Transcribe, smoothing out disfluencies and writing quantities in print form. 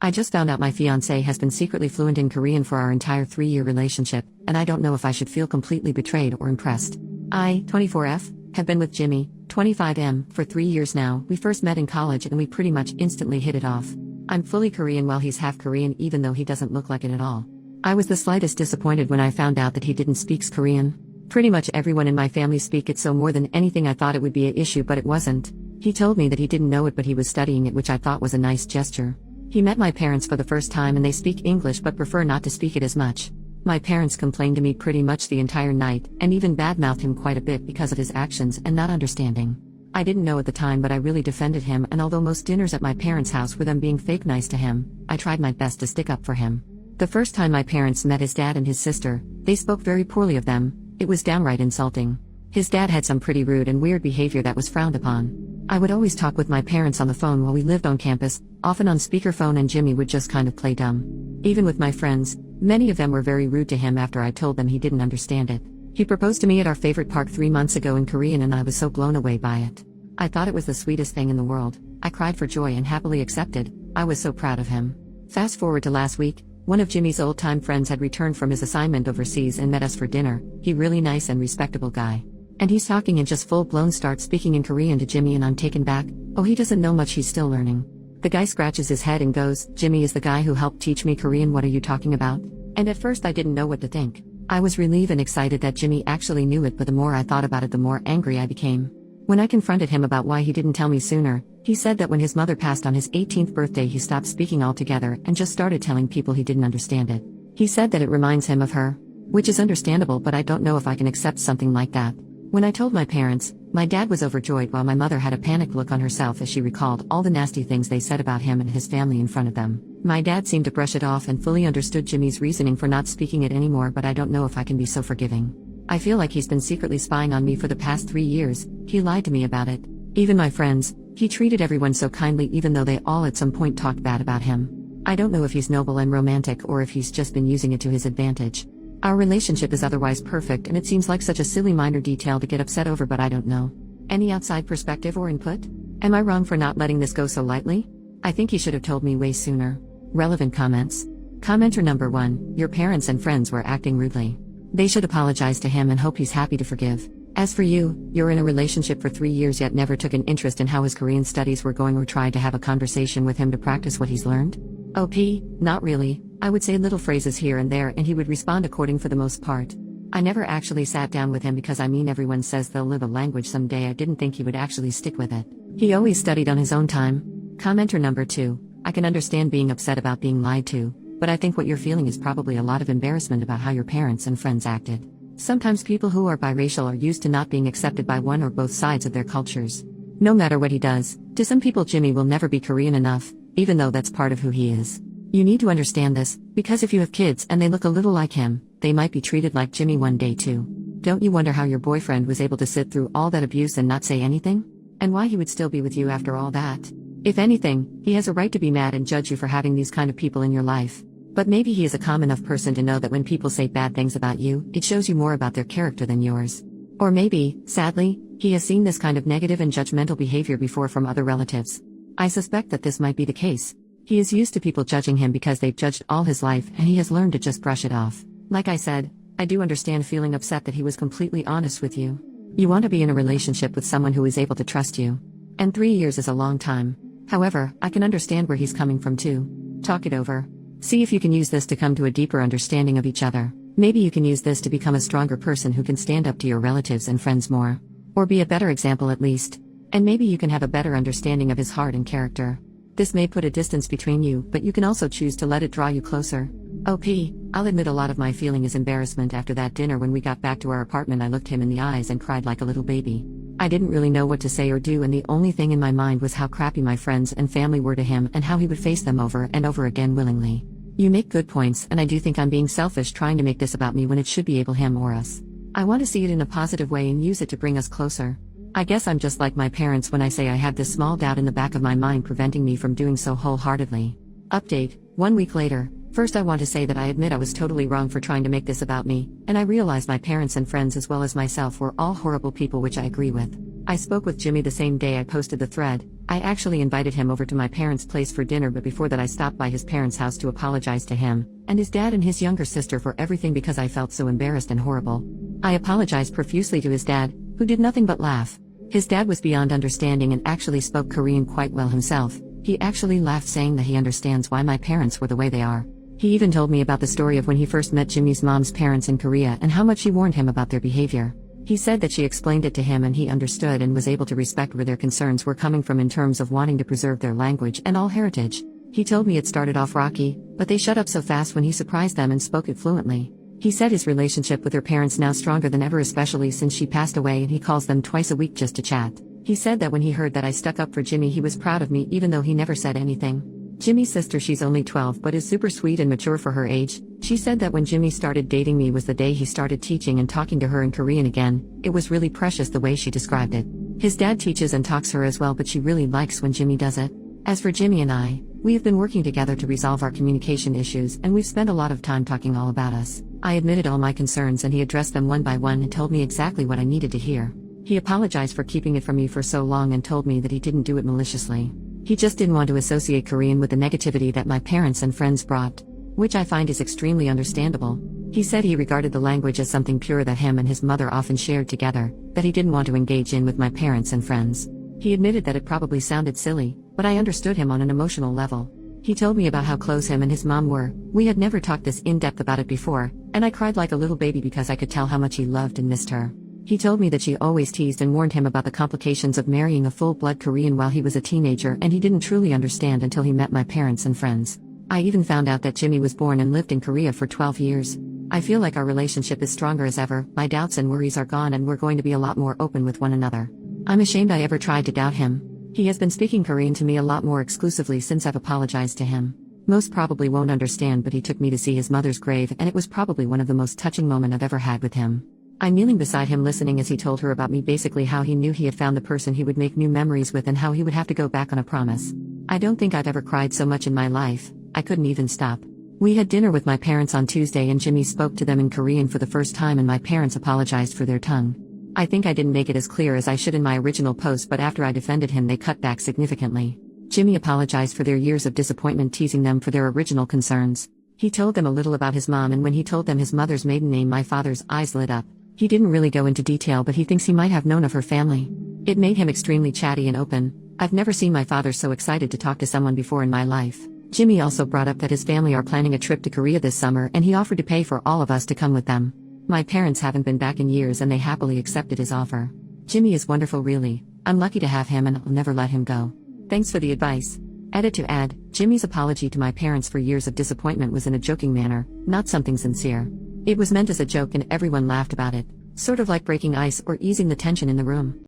I just found out my fiancé has been secretly fluent in Korean for our entire 3-year relationship, and I don't know if I should feel completely betrayed or impressed. I, 24F, have been with Jimmy, 25M, for 3 years now. We first met in college and we pretty much instantly hit it off. I'm fully Korean while he's half Korean, even though he doesn't look like it at all. I was the slightest disappointed when I found out that he didn't speak Korean. Pretty much everyone in my family speak it, so more than anything I thought it would be an issue, but it wasn't. He told me that he didn't know it but he was studying it, which I thought was a nice gesture. He met my parents for the first time and they speak English but prefer not to speak it as much. My parents complained to me pretty much the entire night, and even badmouthed him quite a bit because of his actions and not understanding. I didn't know at the time, but I really defended him, and although most dinners at my parents' house were them being fake nice to him, I tried my best to stick up for him. The first time my parents met his dad and his sister, they spoke very poorly of them. It was downright insulting. His dad had some pretty rude and weird behavior that was frowned upon. I would always talk with my parents on the phone while we lived on campus, often on speakerphone, and Jimmy would just kind of play dumb. Even with my friends, many of them were very rude to him after I told them he didn't understand it. He proposed to me at our favorite park 3 months ago in Korean, and I was so blown away by it. I thought it was the sweetest thing in the world. I cried for joy and happily accepted. I was so proud of him. Fast forward to last week, one of Jimmy's old-time friends had returned from his assignment overseas and met us for dinner. He really nice and respectable guy. And he's talking and just full-blown starts speaking in Korean to Jimmy, and I'm taken back. Oh, he doesn't know much, he's still learning. The guy scratches his head and goes, "Jimmy is the guy who helped teach me Korean, what are you talking about?" And at first I didn't know what to think. I was relieved and excited that Jimmy actually knew it, but the more I thought about it, the more angry I became. When I confronted him about why he didn't tell me sooner, he said that when his mother passed on his 18th birthday he stopped speaking altogether and just started telling people he didn't understand it. He said that it reminds him of her. Which is understandable, but I don't know if I can accept something like that. When I told my parents, my dad was overjoyed while my mother had a panicked look on herself as she recalled all the nasty things they said about him and his family in front of them. My dad seemed to brush it off and fully understood Jimmy's reasoning for not speaking it anymore, but I don't know if I can be so forgiving. I feel like he's been secretly spying on me for the past 3 years. He lied to me about it. Even my friends, he treated everyone so kindly even though they all at some point talked bad about him. I don't know if he's noble and romantic or if he's just been using it to his advantage. Our relationship is otherwise perfect and it seems like such a silly minor detail to get upset over, but I don't know. Any outside perspective or input? Am I wrong for not letting this go so lightly? I think he should have told me way sooner. Relevant comments. Commenter number 1, your parents and friends were acting rudely. They should apologize to him and hope he's happy to forgive. As for you, you're in a relationship for 3 years yet never took an interest in how his Korean studies were going or tried to have a conversation with him to practice what he's learned? OP, not really. I would say little phrases here and there and he would respond according for the most part. I never actually sat down with him because everyone says they'll live a language someday. I didn't think he would actually stick with it. He always studied on his own time. Commenter number 2, I can understand being upset about being lied to, but I think what you're feeling is probably a lot of embarrassment about how your parents and friends acted. Sometimes people who are biracial are used to not being accepted by one or both sides of their cultures. No matter what he does, to some people Jimmy will never be Korean enough, even though that's part of who he is. You need to understand this, because if you have kids and they look a little like him, they might be treated like Jimmy one day too. Don't you wonder how your boyfriend was able to sit through all that abuse and not say anything? And why he would still be with you after all that? If anything, he has a right to be mad and judge you for having these kind of people in your life. But maybe he is a calm enough person to know that when people say bad things about you, it shows you more about their character than yours. Or maybe, sadly, he has seen this kind of negative and judgmental behavior before from other relatives. I suspect that this might be the case. He is used to people judging him because they've judged all his life and he has learned to just brush it off. Like I said, I do understand feeling upset that he was completely honest with you. You want to be in a relationship with someone who is able to trust you. And 3 years is a long time. However, I can understand where he's coming from too. Talk it over. See if you can use this to come to a deeper understanding of each other. Maybe you can use this to become a stronger person who can stand up to your relatives and friends more. Or be a better example at least. And maybe you can have a better understanding of his heart and character. This may put a distance between you, but you can also choose to let it draw you closer. OP, I'll admit a lot of my feeling is embarrassment. After that dinner when we got back to our apartment I looked him in the eyes and cried like a little baby. I didn't really know what to say or do, and the only thing in my mind was how crappy my friends and family were to him and how he would face them over and over again willingly. You make good points, and I do think I'm being selfish trying to make this about me when it should be able him or us. I want to see it in a positive way and use it to bring us closer. I guess I'm just like my parents when I say I have this small doubt in the back of my mind preventing me from doing so wholeheartedly. Update, 1 week later. First I want to say that I admit I was totally wrong for trying to make this about me, and I realize my parents and friends as well as myself were all horrible people, which I agree with. I spoke with Jimmy the same day I posted the thread, I actually invited him over to my parents' place for dinner, but before that I stopped by his parents' house to apologize to him, and his dad and his younger sister for everything because I felt so embarrassed and horrible. I apologized profusely to his dad, who did nothing but laugh. His dad was beyond understanding and actually spoke Korean quite well himself. He actually laughed, saying that he understands why my parents were the way they are. He even told me about the story of when he first met Jimmy's mom's parents in Korea and how much she warned him about their behavior. He said that she explained it to him and he understood and was able to respect where their concerns were coming from in terms of wanting to preserve their language and all heritage. He told me it started off rocky, but they shut up so fast when he surprised them and spoke it fluently. He said his relationship with their parents now stronger than ever, especially since she passed away, and he calls them twice a week just to chat. He said that when he heard that I stuck up for Jimmy, he was proud of me even though he never said anything. Jimmy's sister, she's only 12 but is super sweet and mature for her age. She said that when Jimmy started dating me was the day he started teaching and talking to her in Korean again. It was really precious the way she described it. His dad teaches and talks her as well, but she really likes when Jimmy does it. As for Jimmy and I, we have been working together to resolve our communication issues, and we've spent a lot of time talking all about us. I admitted all my concerns and he addressed them one by one and told me exactly what I needed to hear. He apologized for keeping it from me for so long and told me that he didn't do it maliciously. He just didn't want to associate Korean with the negativity that my parents and friends brought, which I find is extremely understandable. He said he regarded the language as something pure that him and his mother often shared together, that he didn't want to engage in with my parents and friends. He admitted that it probably sounded silly, but I understood him on an emotional level. He told me about how close him and his mom were. We had never talked this in-depth about it before, and I cried like a little baby because I could tell how much he loved and missed her. He told me that she always teased and warned him about the complications of marrying a full-blood Korean while he was a teenager, and he didn't truly understand until he met my parents and friends. I even found out that Jimmy was born and lived in Korea for 12 years. I feel like our relationship is stronger as ever, my doubts and worries are gone, and we're going to be a lot more open with one another. I'm ashamed I ever tried to doubt him. He has been speaking Korean to me a lot more exclusively since I've apologized to him. Most probably won't understand, but he took me to see his mother's grave, and it was probably one of the most touching moments I've ever had with him. I'm kneeling beside him listening as he told her about me, basically how he knew he had found the person he would make new memories with and how he would have to go back on a promise. I don't think I've ever cried so much in my life. I couldn't even stop. We had dinner with my parents on Tuesday and Jimmy spoke to them in Korean for the first time and my parents apologized for their tongue. I think I didn't make it as clear as I should in my original post, but after I defended him they cut back significantly. Jimmy apologized for their years of disappointment, teasing them for their original concerns. He told them a little about his mom, and when he told them his mother's maiden name, my father's eyes lit up. He didn't really go into detail, but he thinks he might have known of her family. It made him extremely chatty and open. I've never seen my father so excited to talk to someone before in my life. Jimmy also brought up that his family are planning a trip to Korea this summer and he offered to pay for all of us to come with them. My parents haven't been back in years and they happily accepted his offer. Jimmy is wonderful, really. I'm lucky to have him and I'll never let him go. Thanks for the advice. Edit to add, Jimmy's apology to my parents for years of disappointment was in a joking manner, not something sincere. It was meant as a joke and everyone laughed about it, sort of like breaking ice or easing the tension in the room.